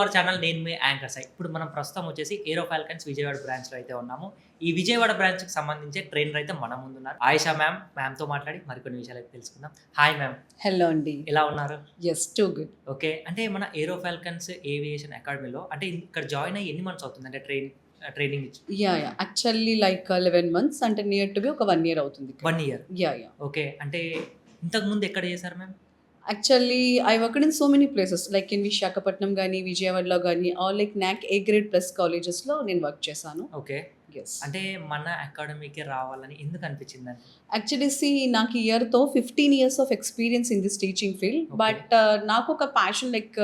Our channel. నేను మీ anchor Sai. ఇప్పుడు మనం ప్రస్తుతం వచ్చేసి ఏరో ఫాల్కన్స్ విజయవాడ బ్రాంచ్‌లో అయితే ఉన్నాము. ఈ విజయవాడ బ్రాంచ్‌కి సంబంధించే ట్రైనర్ అయితే మన ముందున్నారు. ఆయిషా మ్యామ్. మ్యామ్‌తో మాట్లాడి మరికొన్ని విషయాలు అయితే తెలుసుకుందాం. Hi ma'am. హలో అండి. ఎలా ఉన్నారు? యెస్. Too good. ఓకే. అంటే మన ఏరో ఫాల్కన్స్ ఏవియేషన్ అకాడమీలో అంటే ఇక్కడ జాయిన్ అయ్యి ఎన్ని మంత్స్ అవుతుంది? అంటే ట్రైనింగ్ ఇచ్చి? యాహ్! యాక్చువల్లీ లైక్ 11 మంత్స్ అంటే నియర్ టు బి ఒక 1 ఇయర్ అవుతుంది. 1 ఇయర్. యాహ్! ఓకే. అంటే ఇంతకుముందు ఎక్కడ చేశారు ma'am? Actually I worked in so many places like in Visakhapatnam గానీ, విజయవాడలో గానీ ఆర్ లైక్ నాక్ ఏ గ్రేడ్ ప్లస్ కాలేజెస్‌లో నేను వర్క్ చేశాను. ఓకే. యెస్. అంటే మన అకాడమీకి రావాలని ఎందుకు అనిపించిందండి? యాక్చువల్లీ నాకు ఈ ఇయర్‌తో 15 years of experience in this teaching field. Okay. But నాకు ఒక passion like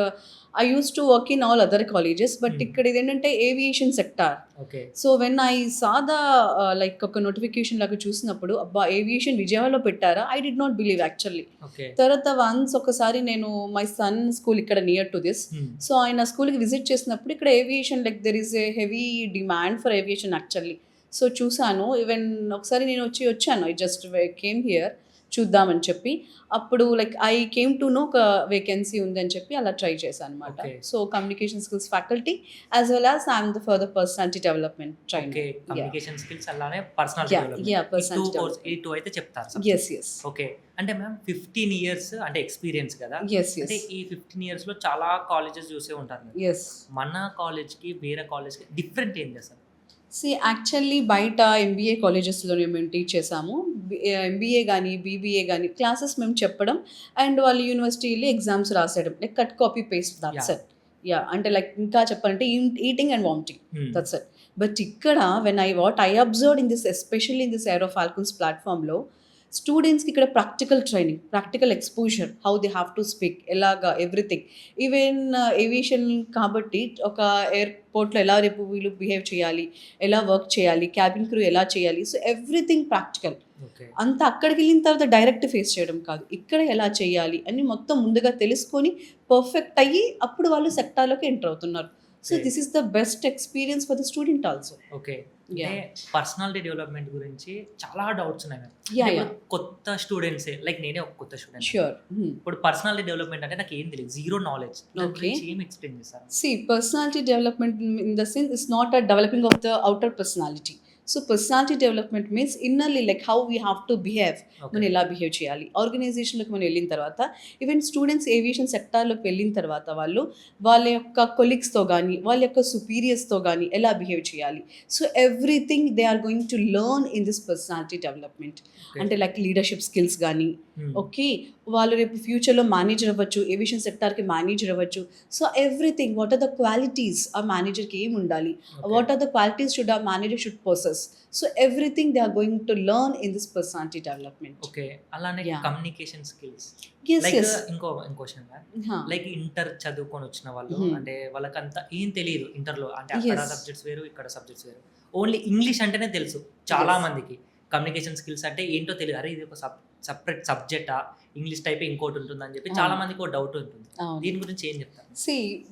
I used to work in all other colleges. But ఇక్కడ ఇదేంటంటే aviation sector. Okay. So when I saw the like ఒక నోటిఫికేషన్ లాగా చూసినప్పుడు అబ్బా! ఏవియేషన్ విజయవాడలో పెట్టారా? I did not believe actually. Okay. తర్వాత వన్స్ ఒకసారి నేను మై సన్ స్కూల్ ఇక్కడ నియర్ టు దిస్. హ్మ్. సో ఆయన స్కూల్‌కి విజిట్ చేసినప్పుడు ఇక్కడ aviation like there is a heavy demand for aviation actually. So చూసాను. ఈవెన్ ఒకసారి నేను వచ్చాను. ఐ జస్ట్ కేమ్ హియర్ చూద్దామని చెప్పి. అప్పుడు like I came to know ఒక వేకెన్సీ ఉందని చెప్పి అలా ట్రై చేశాను అనమాట. Okay. So communication skills faculty as well as I am the for the personality development okay. Trainer. Communication skills అలానే personality yeah! Development. Yeah! Personality ఈ development. 2 అయితే చెప్తారు. యెస్. ఓకే. అంటే మ్యామ్ 15 ఇయర్స్ అంటే ఎక్స్‌పీరియన్స్ కదా! Yes. అంటే ఈ 15 ఇయర్స్‌లో చాలా కాలేజెస్ చూసే ఉంటారు మీరు. యెస్. మన కాలేజ్‌కి వేరే కాలేజ్‌కి డిఫరెంట్ ఏంటి అసలు? యాక్చువల్లీ బయట ఎంబీఏ కాలేజెస్‌లోనే మేము టీచ్ చేసాము. ఎంబీఏ గానీ, బీబీఏ గానీ క్లాసెస్ మేము చెప్పడం అండ్ వాళ్ళు యూనివర్సిటీ ఎళ్లి ఎగ్జామ్స్ రాసేయడం. Like cut copy paste that's yeah! It. Yeah! అంటే లైక్ ఇంకా చెప్పాలంటే eating and vomiting hmm. That's it. But ఇక్కడ when I observed in this especially in this Aero Falcons ప్లాట్‌ఫార్మ్‌లో స్టూడెంట్స్‌కి ఇక్కడ practical training, practical exposure, how they have to speak ఎలాగా everything. Even aviation కాబట్టి ఒక ఎయిర్‌పోర్ట్‌లో ఎలా రేపు వీళ్ళు బిహేవ్ చేయాలి, ఎలా వర్క్ చేయాలి, క్యాబిన్ క్రూ ఎలా చేయాలి. So everything practical. ఓకే. అంతా అక్కడికెళ్ళిన తర్వాత డైరెక్ట్ ఫేస్ చేయడం కాదు. ఇక్కడ ఎలా చేయాలి అని మొత్తం ముందుగా తెలుసుకొని పర్ఫెక్ట్ అయ్యి అప్పుడు వాళ్ళు సెక్టార్‌లోకి ఎంటర్ అవుతున్నారు. So okay. This is the best experience for the student also. Okay. అంటే యాహ్! పర్సనాలిటీ డెవలప్‌మెంట్ గురించి చాలా డౌట్స్ ఉన్నాయి మ్యామ్. అంటే యాహ్! ఇప్పుడు యాహ్! కొత్త స్టూడెంట్సే లైక్ నేనే ఒక కొత్త స్టూడెంట్. ష్యూర్. ఇప్పుడు పర్సనాలిటీ డెవలప్‌మెంట్ అంటే నాకేం తెలీదు. Zero knowledge. దాని ఓకే. గురించి ఏం ఎక్స్‌ప్లెయిన్ చేస్తారు? Personality development in the sense is not a developing of the outer personality. So personality development means innerly like how we have to behave. మనం okay. ఎలా behave చేయాలి ఆర్గనైజేషన్లోకి మనం వెళ్ళిన తర్వాత ఈవెన్ స్టూడెంట్స్ ఏవియేషన్ సెక్టార్లోకి వెళ్ళిన తర్వాత వాళ్ళ యొక్క కొలీగ్స్తో కానీ వాళ్ళ యొక్క సుపీరియర్స్తో కానీ ఎలా బిహేవ్ చేయాలి. So everything they are going to learn in this personality development. Okay. అంటే లైక్ లీడర్షిప్ స్కిల్స్ కానీ హ్మ్. ఓకే వాళ్ళు రేపు ఫ్యూచర్లో మేనేజర్ అవ్వచ్చు, ఏవియేషన్ సెక్టార్కి మేనేజర్ అవ్వచ్చు. So everything what are the qualities ఆ మేనేజర్కి ఏమి ఉండాలి, okay. What are the qualities should a manager should possess. So everything they are going to learn in this personality development. Okay. అలానే yeah! Communication skills yes like yes. ఇంకో question ma'am. Like inter చదువుకొని వచ్చిన వాళ్ళు అంటే వాళ్ళకంతా ఏం తెలియదు ఇంటర్‌లో. అంటే అక్కడ ఎస్ సబ్జెక్ట్స్ వేరు, ఇక్కడ సబ్జెక్ట్స్ వేరు. ఓన్లీ ఇంగ్లీష్ అంటేనే తెలుసు చాలా ఎస్ మందికి. కమ్యూనికేషన్ స్కిల్స్ అంటే ఏంటో తెలీదు. అరే! ఇది ఒక సెపరేట్ సబ్జెక్టా? ఇంగ్లీష్ టైపే ఇంకోటి ఉంటుందని చెప్పి చాలా అవును. మందికి ఒక డౌట్ ఉంటుంది. అవును. దీని గురించి ఏం చెప్తారు?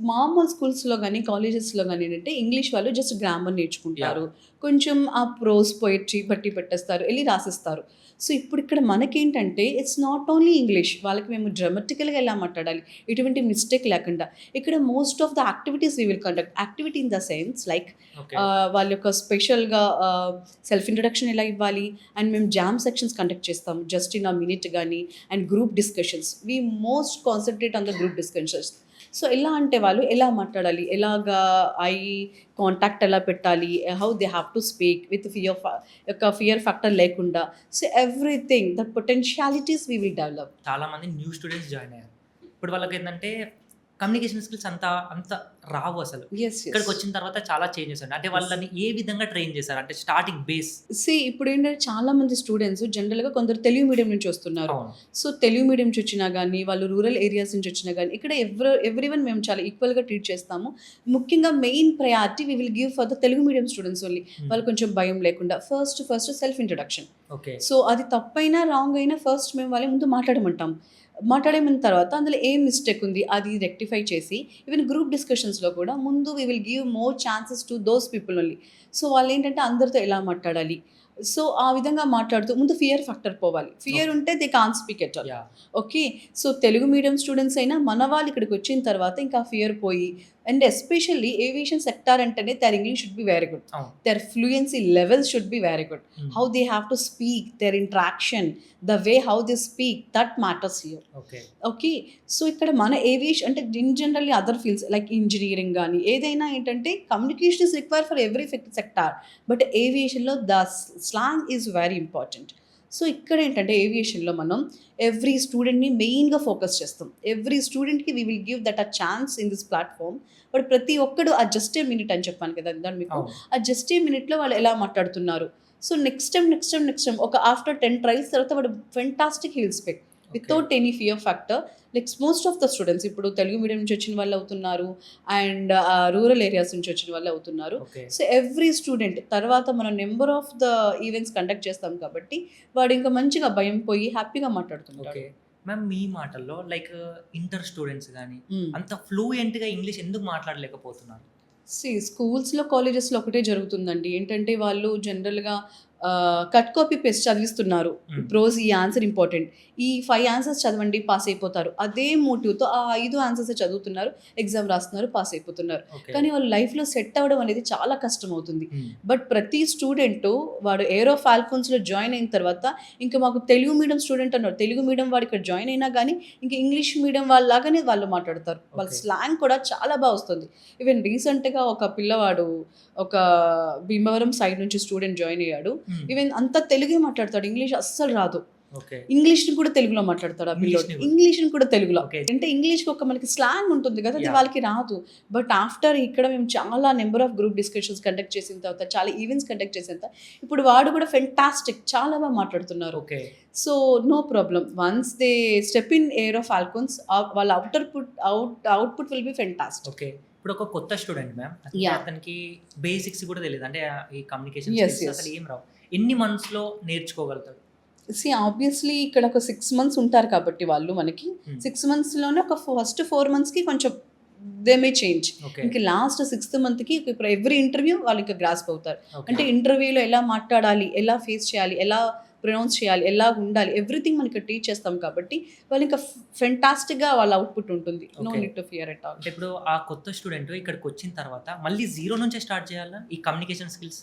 మామూలు స్కూల్స్లో కానీ కాలేజెస్లో కానీ ఏంటంటే ఇంగ్లీష్ వాళ్ళు జస్ట్ గ్రామర్ యాహ్! నేర్చుకుంటారు. కొంచెం ఆ ప్రోస్ పోయిట్రీ బట్టి పెట్టేస్తారు, వెళ్ళి రాసిస్తారు. సో ఇప్పుడు ఇక్కడ మనకేంటంటే ఇట్స్ నాట్ ఓన్లీ ఇంగ్లీష్, వాళ్ళకి మేము డ్రామాటికల్గా ఎలా మాట్లాడాలి ఎటువంటి మిస్టేక్ లేకుండా. ఇక్కడ most of the activities we will conduct. Activity in the sense like okay. వాళ్ళ యొక్క స్పెషల్గా సెల్ఫ్ ఇంట్రడక్షన్ ఎలా ఇవ్వాలి అండ్ మేము జామ్ సెక్షన్స్ కండక్ట్ చేస్తాము జస్ట్ ఇన్ అ మినిట్ కానీ and group discussions. We most concentrate on the group discussions. So ఎలా అంటే వాళ్ళు ఎలా మాట్లాడాలి, ఎలాగా ఐ కాంటాక్ట్ ఎలా పెట్టాలి, how they have to speak with fear factor లేకుండా. So everything the potentialities we will develop. చాలా మంది న్యూ స్టూడెంట్స్ జాయిన్ అయ్యారు. ఇప్పుడు వాళ్ళకేందంటే కమ్యూనికేషన్ స్కిల్స్ అంత రావు అసలు. Yes yes. ఇక్కడికొచ్చిన తర్వాత చాలా చేంజెస్ ఉన్నాయి. అంటే వాళ్ళని ఏ విధంగా ట్రైన్ చేశారు? అంటే స్టార్టింగ్ బేస్. ఇప్పుడు ఏంటంటే చాలా మంది స్టూడెంట్స్ జనరల్గా కొందరు తెలుగు మీడియం నుంచి వస్తున్నారు. అవును. సో తెలుగు మీడియం నుంచి వచ్చినా కానీ వాళ్ళు రూరల్ ఏరియాస్ నుంచి వచ్చినా కానీ ఇక్కడ ఎవ్రీవన్ మేము చాలా ఈక్వల్గా ట్రీట్ చేస్తాము. ముఖ్యంగా main priority we will give for the Telugu medium students only. వాళ్ళు కొంచెం భయం లేకుండా first self introduction. Okay. So అది తప్పైనా రాంగ్ అయినా ఫస్ట్ మేము వాళ్ళ ముందు మాట్లాడమంటాం. మాట్లాడిన తర్వాత అందులో ఏం మిస్టేక్ ఉంది అది రెక్టిఫై చేసి ఈవెన్ గ్రూప్ డిస్కషన్స్లో కూడా ముందు we will give more chances to those people only. So వాళ్ళు ఏంటంటే అందరితో ఎలా మాట్లాడాలి. సో ఆ విధంగా మాట్లాడుతూ ముందు ఫియర్ ఫ్యాక్టర్ పోవాలి. Fear okay. ఉంటే they can't speak at all. Yeah! Okay. So Telugu medium students అయినా మన వాళ్ళు ఇక్కడికి వచ్చిన తర్వాత ఇంకా ఫియర్ పోయి అండ్ ఎస్పెషల్లీ ఏవియేషన్ సెక్టార్ అంటేనే their English should be very good. అవును. Their fluency levels should be very good. Hmm. How they have to speak, their interaction, the way how they speak, that matters here. Okay. Okay. So ఇక్కడ మన aviation అంటే in generally other fields like engineering కానీ ఏదైనా ఏంటంటే communication is require for every sector, but ఏవియేషన్లో the slang is very important. So ఇక్కడ ఏంటంటే ఏవియేషన్లో మనం ఎవ్రీ స్టూడెంట్ని మెయిన్గా ఫోకస్ చేస్తాం. ఎవ్రీ స్టూడెంట్కి we will give that a chance in this platform. But ప్రతి ఒక్కడు ఆ జస్ట్ ఏ మినిట్ అని చెప్పాను కదా దాన్ని మీకు, అవును. ఆ జస్ట్ ఏ మినిట్లో వాళ్ళు ఎలా మాట్లాడుతున్నారు. సో నెక్స్ట్ టైం ఒక ఆఫ్టర్ 10 ట్రయల్స్ తర్వాత వాడు fantastic he will speak without any fear factor. Like most of the students ఇప్పుడు తెలుగు మీడియం నుంచి వచ్చిన వాళ్ళు అవుతున్నారు అండ్ రూరల్ ఏరియాస్ నుంచి వచ్చిన వాళ్ళు అవుతున్నారు. ఓకే. సో ఎవ్రీ స్టూడెంట్ తర్వాత మనం number of the events conduct చేస్తాం కాబట్టి వాడు ఇంకా మంచిగా భయం పోయి హ్యాపీగా మాట్లాడుతుంటాడు. ఓకే మ్యామ్, మీ మాటల్లో లైక్ ఇంటర్ స్టూడెంట్స్ కానీ Hmm. అంత ఫ్లూయెంట్గా ఇంగ్లీష్ ఎందుకు మాట్లాడలేకపోతున్నారు? స్కూల్స్లో కాలేజెస్లో ఒకటే జరుగుతుందండి. ఏంటంటే వాళ్ళు జనరల్గా కట్ కాపీ పేస్ట్ చదివిస్తున్నారు. Hmm. ప్రోజ్ ఈ ఆన్సర్ ఇంపార్టెంట్, ఈ 5 ఆన్సర్స్ చదవండి పాస్ అయిపోతారు, అదే మోటివ్తో ఆ 5 ఆన్సర్స్ చదువుతున్నారు, ఎగ్జామ్ రాస్తున్నారు, పాస్ అయిపోతున్నారు. ఓకే. కానీ వాళ్ళు లైఫ్లో సెట్ అవ్వడం అనేది చాలా కష్టం అవుతుంది. Hmm. బట్ ప్రతి స్టూడెంట్ వాడు ఏరో ఫాల్కన్స్లో జాయిన్ అయిన తర్వాత ఇంకా మాకు తెలుగు మీడియం స్టూడెంట్ అన్నారు, తెలుగు మీడియం వాడు ఇక్కడ జాయిన్ అయినా కానీ ఇంకా ఇంగ్లీష్ మీడియం వాళ్ళలాగానే వాళ్ళు మాట్లాడతారు. వాళ్ళ Okay. స్లాంగ్ కూడా చాలా బాగా వస్తుంది. ఈవెన్ రీసెంట్గా ఒక పిల్లవాడు ఒక భీమవరం సైడ్ నుంచి స్టూడెంట్ జాయిన్ అయ్యాడు. Hmm. ఈవెన్ అంతా తెలుగే మాట్లాడతాడు, ఇంగ్లీష్ అస్సలు రాదు. ఓకే. ఇంగ్లీష్ని కూడా తెలుగులో మాట్లాడతాడు ఆ పిల్లోడు, ఇంగ్లీష్ని కూడా. ఇంగ్లీష్ని కూడా తెలుగులో. Okay. అంటే ఇంగ్లీష్కి ఒక మనకి స్లాంగ్ ఉంటుంది కదా, అది Yeah. వాళ్ళకి రాదు. బట్ ఆఫ్టర్ ఇక్కడ మేము చాలా number of group discussions conduct చేసిన తర్వాత, చాలా ఈవెంట్స్ కండక్ట్ చేసిన తర్వాత ఇప్పుడు వాడు కూడా ఫెంటాస్టిక్ చాలా బాగా మాట్లాడుతున్నారు. Okay. So no problem, once they step in Aero Falcons వాళ్ళ output will be fantastic. Okay. ఇప్పుడు ఒక కొత్త స్టూడెంట్ మ్యామ్, Yeah. అతనికి బేసిక్స్ కూడా తెలియదు, అంటే ఈ కమ్యూనికేషన్ Yes, yes. అసలు ఏం రావు, ఎన్ని మంత్స్లో నేర్చుకోగలుగుతాడు? ఆబ్వియస్లీ ఇక్కడ ఒక 6 months ఉంటారు కాబట్టి వాళ్ళు మనకి Hmm. 6 monthsలోనే ఒక ఫస్ట్ 4 monthsకి కొంచెం దే మే చేంజ్. ఓకే. ఇంకా లాస్ట్ 6th monthకి ఇప్పుడు ఎవ్రీ ఇంటర్వ్యూ వాళ్ళు ఇంకా గ్రాస్ప్ అవుతారు. ఓకే. అంటే ఇంటర్వ్యూలో ఎలా మాట్లాడాలి, ఎలా ఫేస్ చేయాలి, ఎలా ప్రొనౌన్స్ చేయాలి, ఎలా ఉండాలి, ఎవ్రీథింగ్ మనకి టీచ్ చేస్తాం కాబట్టి వాళ్ళు ఇంకా ఫెంటాస్టిక్గా వాళ్ళ అవుట్పుట్ ఉంటుంది. No Okay. Need to fear at all. అంటే ఇప్పుడు ఆ కొత్త స్టూడెంట్ ఇక్కడికి వచ్చిన తర్వాత మళ్ళీ జీరో నుంచే స్టార్ట్ చేయాలా ఈ కమ్యూనికేషన్ స్కిల్స్?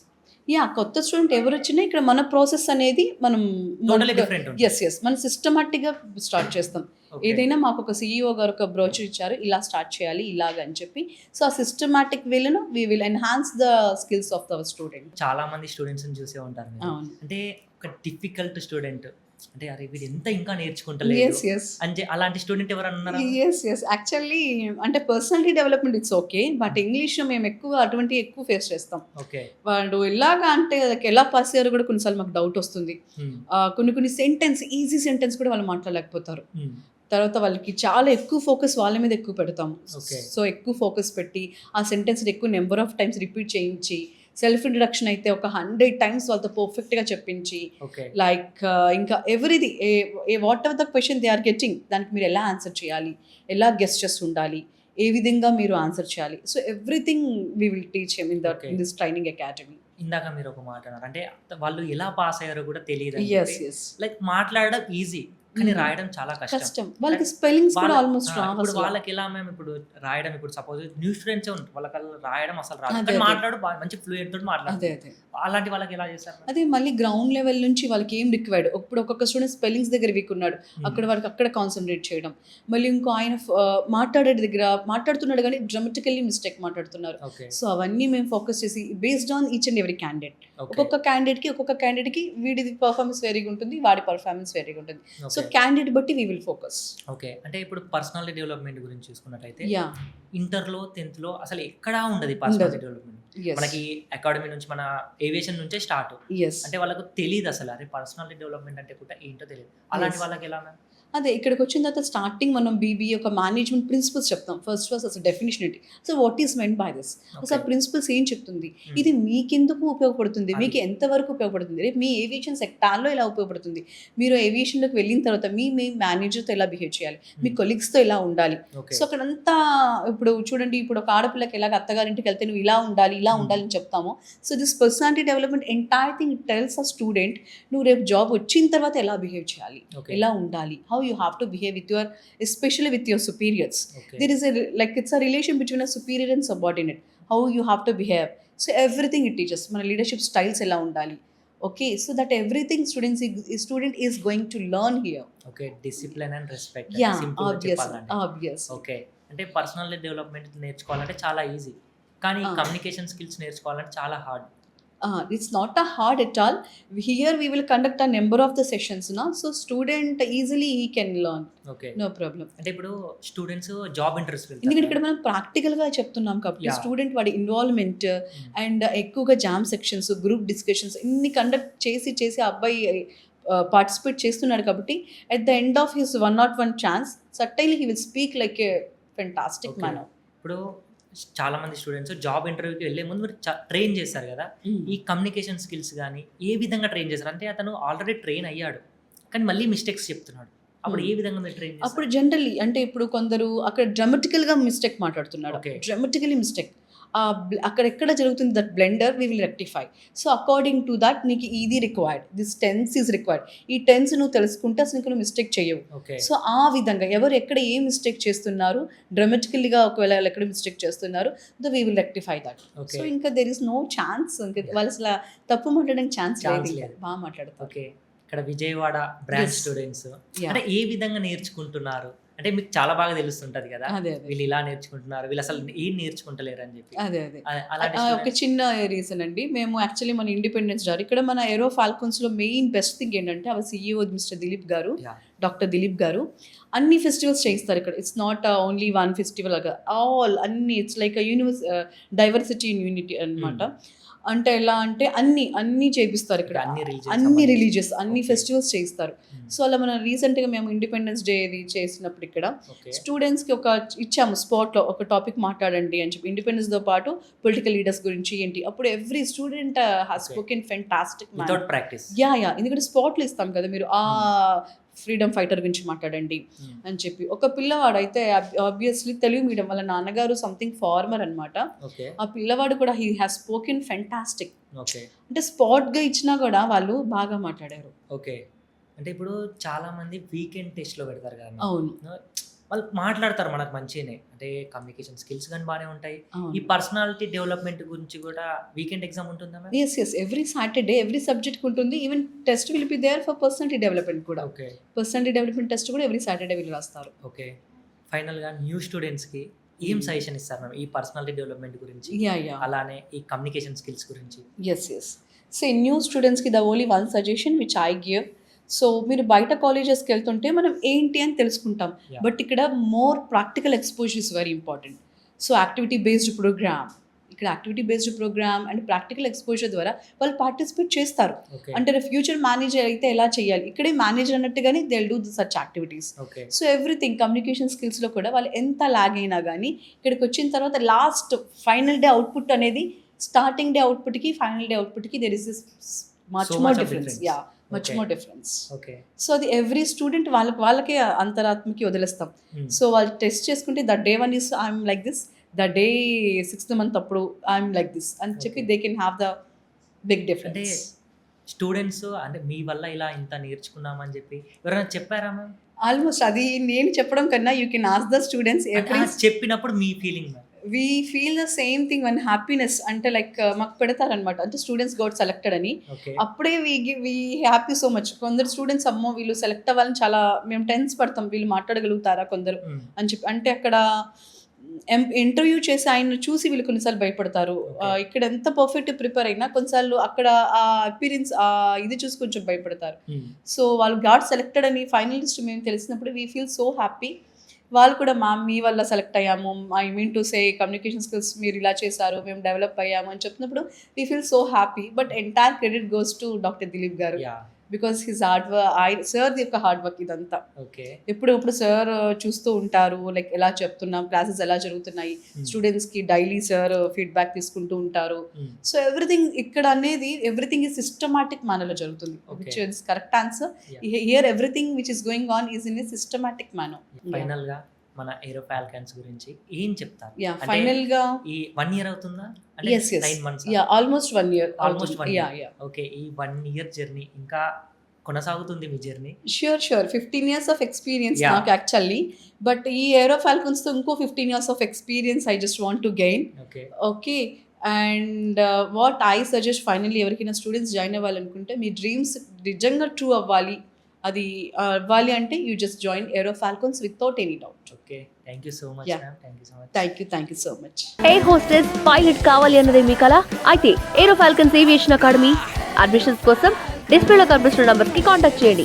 యా, కొత్త స్టూడెంట్ ఎవరు వచ్చినా ఇక్కడ మన ప్రాసెస్ అనేది మనం టోటలీ డిఫరెంట్ ఉంటుంది. ఎస్ మనం సిస్టమాటిక్గా స్టార్ట్ చేస్తాం. ఓకే. ఏదైనా మాకు ఒక CEO గారు ఒక బ్రోచర్ ఇచ్చారు, ఇలా స్టార్ట్ చేయాలి ఇలాగ అని చెప్పి. సో ఆ సిస్టమాటిక్ వేలను we will enhance the skills of the student. చాలా మంది స్టూడెంట్స్ చూసే ఉంటారు మీరు. అవును. అంటే ఒక డిఫికల్ట్ స్టూడెంట్, అంటే అరే వీడు ఎంత ఇంకా నేర్చుకుంటలేదు ఎస్ ఎస్ అంటే అలాంటి స్టూడెంట్ ఎవరన్నా ఉన్నారా? ఎస్ యాక్చువల్లీ అంటే personality development it's okay, but English మేము ఎక్కువ ఫేస్ చేస్తాం. ఓకే. వాడు ఎలాగా అంటే వాళ్ళకి ఎలా పాస్ అయ్యారో కూడా కొన్నిసార్లు మాకు డౌట్ వస్తుంది. Hmm. కొన్ని సెంటెన్స్, ఈజీ సెంటెన్స్ కూడా వాళ్ళు మాట్లాడలేకపోతారు. Hmm. తర్వాత వాళ్ళకి చాలా ఎక్కువ ఫోకస్ వాళ్ళ మీద ఎక్కువ పెడతాము. Okay. సో ఎక్కువ ఫోకస్ పెట్టి ఆ సెంటెన్స్ని ఎక్కువ నెంబర్ ఆఫ్ టైమ్స్ రిపీట్ చేయించి, సెల్ఫ్ ఇంట్రడక్షన్ అయితే ఒక 100 times వాళ్ళతో పర్ఫెక్ట్గా చెప్పించి, ఓకే. లైక్ ఇంకా everything whatever the question they are getting దానికి మీరు ఎలా ఆన్సర్ చేయాలి, ఎలా గెస్టర్స్ ఉండాలి, ఏ విధంగా మీరు ఆన్సర్ చేయాలి. So everything we will teach him in Okay. This training academy. ఇందాక మీరు ఒక మాట అన్నారు, అంటే వాళ్ళు ఎలా పాస్ అయ్యారో కూడా తెలియదు. ఎస్ లైక్ మాట్లాడడం ఈజీ కానీ రాయడం చాలా కష్టం. కష్టం. వాళ్ళకి స్పెల్లింగ్స్ కూడా ఆల్మోస్ట్ ఇప్పుడు రావు. వాళ్ళకి ఎలా మేము ఇప్పుడు రాయడం, ఇప్పుడు సపోజ్ న్యూ స్టూడెంట్స్ ఉంటారు, వాళ్ళకి రాయడం అసలు రాదు, అదే, కానీ అదే. మాట్లాడు మంచి ఫ్లూయెంట్ తోటి మాట్లాడతారు. అదే అలాంటి వాళ్ళకి ఎలా చేస్తారు? అదే మళ్ళీ గ్రౌండ్ లెవెల్ నుంచి వాళ్ళకి ఏం రిక్వైర్డ్, ఇప్పుడు ఒక్కొక్క స్టూడెంట్ స్పెల్లింగ్స్ దగ్గర వీక్ ఉన్నాడు, అక్కడ వాడికి అక్కడ కాన్సన్ట్రేట్ చేయడం. మళ్ళీ ఇంకో ఆయన మాట్లాడే దగ్గర మాట్లాడుతున్నాడు కానీ డ్రామాటికల్లీ మిస్టేక్ మాట్లాడుతున్నారు. ఓకే. సో అవన్నీ మేము ఫోకస్ చేసి based on each and every candidate, okay. ఒక్కొక్క క్యాండిడేట్కి వీడిది పర్ఫార్మెన్స్ వేరీగా ఉంటుంది, వాడి పర్ఫార్మెన్స్ వేరీగా ఉంటుంది. So okay. క్యాండిడేట్ బట్టి వీ విల్ ఫోకస్. ఓకే. అంటే ఇప్పుడు పర్సనాలిటీ డెవలప్మెంట్ గురించి చూసుకున్నట్టయితే యా ఇంటర్లో 10thలో అసలు ఎక్కడా ఉండదు పర్సనాలిటీ డెవలప్మెంట్. ఎస్ మనకి అకాడమీ నుంచి మన ఏవియేషన్ నుంచే స్టార్ట్. ఎస్ అంటే వాళ్ళకు తెలియదు అసలు, అరే పర్సనాలిటీ డెవలప్మెంట్ అంటే కూడా ఏంటో తెలియదు. అలాంటి Yes. వాళ్ళకి ఎలా మ్యామ్? అదే ఇక్కడికి వచ్చిన తర్వాత స్టార్టింగ్ మనం BBA ఒక మేనేజ్మెంట్ ప్రిన్సిపల్స్ చెప్తాం. ఫస్ట్ అసలు డెఫినేషన్ ఏంటి, so what is meant by this, అసలు ఆ ప్రిన్సిపల్స్ ఏం చెప్తుంది, ఇది మీకెందుకు ఉపయోగపడుతుంది, మీకు ఎంతవరకు ఉపయోగపడుతుంది, రేపు మీ ఏవియేషన్ సెక్టార్లో ఎలా ఉపయోగపడుతుంది, మీరు ఏవియేషన్లోకి వెళ్ళిన తర్వాత మీ మేనేజర్తో ఎలా బిహేవ్ చేయాలి, మీ కొలీగ్స్తో ఎలా ఉండాలి. ఓకే. సో అక్కడంతా ఇప్పుడు చూడండి, ఇప్పుడు ఒక ఆడపిల్లకి ఎలాగ అత్తగారింటికి వెళ్తే నువ్వు ఇలా ఉండాలి అని చెప్తాము. So this personality development entire thing tells a student నువ్వు రేపు జాబ్ వచ్చిన తర్వాత ఎలా బిహేవ్ చేయాలి, ఓకే. ఎలా ఉండాలి, how you have to behave with your, especially with your superiors. Okay There is a, like, it's a relation between a superior and subordinate, how you have to behave. So everything it teaches మన leadership styles ఎలా ఉండాలి. Okay, so that everything student is going to learn here. Okay discipline and respect Yeah, simple obviously, చెప్పాలంటే obviously. Okay అంటే personal development నేర్చుకోవాలంటే చాలా easy కానీ Ah. Communication skills నేర్చుకోవాలంటే చాలా hard It's not a hard at all. Here we will conduct a number of the sessions now, so student easily he can learn, okay no problem. అంటే ఇప్పుడు students job interviews ఎందుకంటే ఇక్కడ మనం ప్రాక్టికల్గా చెప్తున్నాం కాబట్టి Yeah. స్టూడెంట్ వాడి involvement and ఎక్కువగా జామ్ సెక్షన్స్, గ్రూప్ డిస్కషన్స్ ఇన్ని కండక్ట్ చేసి ఆ అబ్బాయి పార్టిసిపేట్ చేస్తున్నాడు కాబట్టి at the end of his 101 chance certainly he will speak like a fantastic Okay. Manner. ఇప్పుడు చాలా మంది స్టూడెంట్స్ జాబ్ ఇంటర్వ్యూకి వెళ్ళే ముందు మీరు ట్రైన్ చేస్తారు కదా ఈ కమ్యూనికేషన్ స్కిల్స్ కానీ ఏ విధంగా ట్రైన్ చేస్తారు అంటే అతను ఆల్రెడీ ట్రైన్ అయ్యాడు కానీ మళ్ళీ మిస్టేక్స్ చెప్తున్నాడు అప్పుడు ఏ విధంగా మీరు ట్రైన్ అప్పుడు జనరల్లీ అంటే ఇప్పుడు కొందరు అక్కడ డ్రామటికల్గా మిస్టేక్ మాట్లాడుతున్నాడు, Okay. డ్రామటికలీ మిస్టేక్ అక్కడ ఎక్కడ జరుగుతుంది that blunder we will rectify. So according to that నీకు ఇది required, this tense is required, ఈ టెన్స్ నువ్వు తెలుసుకుంటే అసలు నువ్వు మిస్టేక్ చేయవు. ఓకే సో ఆ విధంగా ఎవరు ఎక్కడ ఏ మిస్టేక్ చేస్తున్నారు, డ్రామటికల్గా ఒకవేళ వాళ్ళు ఎక్కడ మిస్టేక్ చేస్తున్నారు, the we will rectify that. Okay so ఇంకా దెర్ ఇస్ నో ఛాన్స్, ఇంకా వాళ్ళు అసలు తప్పు మాట్లాడడానికి ఛాన్స్ Chance లేదు, లేదు. బాగా మాట్లాడతారు. ఓకే ఇక్కడ Vijayawada branch Yes. Students Yeah. అంటే ఏ విధంగా నేర్చుకుంటున్నారు అంటే మీకు చాలా బాగా తెలుస్తుంటది కదా అదే వీళ్ళు ఇలా నేర్చుకుంటున్నారు వీళ్ళు అసలు ఏం నేర్చుకుంటలేరు అని చెప్పి అదే అలాంటి ఒక students- చిన్న రీజన్ అండి, మేము యాక్చువల్లీ మన ఇండిపెండెన్స్ డే ఇక్కడ మన ఏరో ఫాల్కన్స్లో మెయిన్ బెస్ట్ థింగ్ ఏంటంటే అవర్ CEO మిస్టర్ దిలీప్ గారు, Yeah. డాక్టర్ దిలీప్ గారు అన్ని ఫెస్టివల్స్ చేయిస్తారు ఇక్కడ. It's not only one festival, all అన్ని, it's like diversity in unity అనమాట. అంటే ఎలా అంటే అన్ని చేపిస్తారు ఇక్కడ, అన్ని religions అన్ని సంబంధించి. రిలీజియస్ అన్ని Okay. ఫెస్టివల్స్ చేయిస్తారు. Hmm. సో అలా మనం రీసెంట్గా మేము ఇండిపెండెన్స్ డే చేసినప్పుడు ఇక్కడ ఓకే స్టూడెంట్స్కి ఒక ఇచ్చాము స్పాట్లో ఒక టాపిక్ మాట్లాడండి అని చెప్పి, ఇండిపెండెన్స్తో పాటు పొలిటికల్ లీడర్స్ గురించి ఏంటి. అప్పుడు every student has Okay. Spoken fantastic without practice yeah ఎందుకంటే స్పాట్లు ఇస్తాం కదా, మీరు ఆ ఫ్రీడమ్ ఫైటర్ గురించి మాట్లాడండి అని చెప్పి. ఒక పిల్లవాడు అయితే ఆబ్వియస్లీ తెలుగు మీడియం, వాళ్ళ నాన్నగారు సంథింగ్ ఫార్మర్ అనమాట. ఓకే ఆ పిల్లవాడు కూడా he has spoken fantastic, okay అంటే స్పాట్గా ఇచ్చినా కూడా వాళ్ళు బాగా మాట్లాడారు. ఓకే అంటే ఇప్పుడు చాలా మంది వీకెండ్ టెస్ట్ లో పెడతారు కదా అవును వాళ్ళు మాట్లాడతారు మనకు మంచిగానే అంటే కమ్యూనికేషన్ స్కిల్స్ కానీ బాగానే ఉంటాయి ఈ అవును పర్సనాలిటీ డెవలప్మెంట్ గురించి కూడా వీకెండ్ ఎగ్జామ్ ఉంటుందా ma'am yes every Saturday every subject ఉంటుంది. Even test will be there for personality development కూడా. ఓకే పర్సనాలిటీ డెవలప్మెంట్ టెస్ట్ కూడా ఎవ్రీ సాటర్డే వీళ్ళు రాస్తారు. ఓకే ఫైనల్గా న్యూ స్టూడెంట్స్కి ఏం సజెషన్ ఇస్తారు మ్యామ్ ఈ పర్సనాలిటీ డెవలప్మెంట్ గురించి యా అలానే ఈ కమ్యూనికేషన్ స్కిల్స్ గురించి ఎస్ సో న్యూ స్టూడెంట్స్కి the only one suggestion which I give. So మీరు బయట కాలేజెస్కి వెళ్తుంటే మనం ఏంటి అని తెలుసుకుంటాం, Yeah. బట్ ఇక్కడ more practical exposure is very important. So activity based program, ఇక్కడ activity based program and practical exposure ద్వారా వాళ్ళు పార్టిసిపేట్ చేస్తారు. ఓకే అంటే ఫ్యూచర్ మేనేజర్ అయితే ఎలా చేయాలి, ఇక్కడే మేనేజర్ అన్నట్టుగానే they will do such activities. Okay so everything communication స్కిల్స్లో కూడా వాళ్ళు ఎంత లాగ్ అయినా కానీ ఇక్కడికి వచ్చిన తర్వాత లాస్ట్ ఫైనల్ డే అవుట్పుట్ అనేది స్టార్టింగ్ డే అవుట్పుట్కి ఫైనల్ డే అవుట్పుట్కి there is much So more much of difference. difference. Much Okay. More difference. Okay so అది ఎవ్రీ స్టూడెంట్ వాళ్ళకే అంతరాత్మకి వదిలేస్తాం. సో వాళ్ళు టెస్ట్ చేసుకుంటే the day 1 is I'm like this, the day 6th month అప్పుడు I'm like this అని చెప్పి Okay. They can have the big అంటే డిఫరెన్స్. స్టూడెంట్స్ అంటే మీ వల్ల ఇలా ఇంత నేర్చుకున్నామని చెప్పి ఎవరైనా చెప్పారా మ్యామ్ ఆల్మోస్ట్ అది నేను చెప్పడం కన్నా you can ask the students every చెప్పినప్పుడు మీ feeling ma'am we feel the same thing one happiness. అంటే లైక్ మాకు పెడతారనమాట, అంటే స్టూడెంట్స్ గోట్ సెలెక్టెడ్ అని, ఓకే అప్పుడే వీ హ్యాపీ సో మచ్. కొందరు స్టూడెంట్స్ అమ్మో వీళ్ళు సెలెక్ట్ అవ్వాలని చాలా మేము టెన్స్ పడతాం, వీళ్ళు మాట్లాడగలుగుతారా కొందరు అని చెప్పి. అంటే అక్కడ ఇంటర్వ్యూ చేసి ఆయన చూసి వీళ్ళు కొన్నిసార్లు భయపడతారు. Okay. ఇక్కడ ఎంత పర్ఫెక్ట్ ప్రిపేర్ అయినా కొన్నిసార్లు అక్కడ ఆ అపీరెన్స్ ఇది చూసి కొంచెం భయపడతారు. సో వాళ్ళు గాట్ సెలెక్టెడ్ అని ఫైనలిస్ట్ మేము తెలిసినప్పుడు వీ ఫీల్ సో హ్యాపీ. వాళ్ళు కూడా మీ వల్ల సెలెక్ట్ అయ్యాము, I mean to say communication skills మీరు ఇలా చేశారు, మేము డెవలప్ అయ్యాము అని చెప్పినప్పుడు we feel so happy. But entire credit goes to doctor Dilip గారు, yeah because his hard work, sir యొక్క హార్డ్ వర్క్ ఇదంతా. ఓకే ఎప్పుడు సార్ చూస్తూ ఉంటారు, లైక్ ఎలా చెప్తున్నాం, క్లాసెస్ ఎలా జరుగుతున్నాయి, స్టూడెంట్స్కి డైలీ సార్ ఫీడ్బ్యాక్ తీసుకుంటూ ఉంటారు. సో ఎవ్రీథింగ్ ఇక్కడ అనేది ఎవ్రీథింగ్ ఈ సిస్టమాటిక్ మేనర్లో జరుగుతుంది, Okay. Which is correct answer. Yeah. Here everything which is going on is in a systematic manner. Final గా మన ఏరో ఫాల్కన్స్ గురించి ఏం చెప్తారు యా అంటే ఫైనల్ గా ఈ 1 year అవుతుందా అంటే Yes, yes. 9 months yeah almost 1 year. Almost 1 year. Yeah okay ఈ 1 year జర్నీ ఇంకా కొనసాగుతుంది మీ journey? Sure 15 years of experience Yeah. నాకు యాక్చువల్లీ. బట్ ఈ ఏరో ఫాల్కన్స్తో ఇంకో 15 years of experience I just want to gain. Okay. Okay. And what I suggest finally ఎవరికైనా students join అవ్వాలనుకుంటే మీ డ్రీమ్స్ నిజంగా ట్రూ అవ్వాలి, అది అవ్వాలి అంటే you just join Aero Falcons without any doubt. Okay. Thank you so much Yeah. Ma'am. Thank you so much. Thank you so much. Air hostess pilot కావాలి అన్నదే మీ కల అయితే ఏరో ఫాల్కన్స్ ఏవియేషన్ అకాడమీ అడ్మిషన్స్ కోసం డిస్ప్లేలో కనిపిస్తున్న నంబర్కి కాంటాక్ట్ చేయండి.